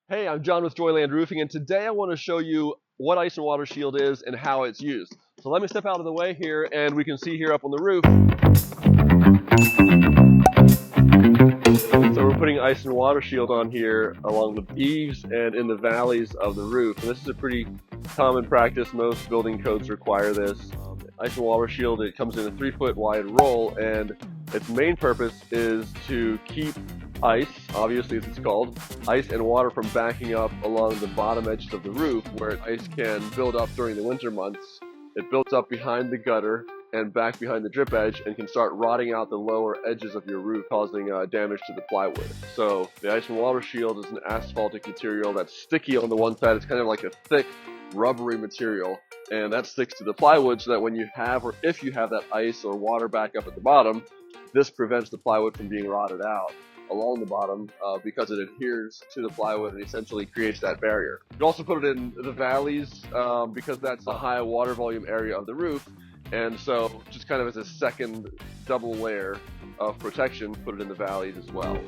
Hey, I'm John with Joyland Roofing, and today I want to show you what Ice and Water Shield is and how it's used. So let me step out of the way here, and we can see here up on the roof. So we're putting Ice and Water Shield on here along the eaves and in the valleys of the roof. And this is a pretty common practice. Most building codes require this. Ice and Water Shield, it comes in a 3-foot wide roll, and its main purpose is to keep ice, obviously as it's called, ice and water from backing up along the bottom edges of the roof where ice can build up during the winter months. It builds up behind the gutter and back behind the drip edge and can start rotting out the lower edges of your roof, causing damage to the plywood. So the Ice and Water Shield is an asphaltic material that's sticky on the one side. It's kind of like a thick rubbery material, and that sticks to the plywood so that when you have, or if you have that ice or water back up at the bottom, this prevents the plywood from being rotted out along the bottom because it adheres to the plywood and essentially creates that barrier. You also put it in the valleys because that's a high water volume area of the roof, and so just kind of as a second double layer of protection, put it in the valleys as well.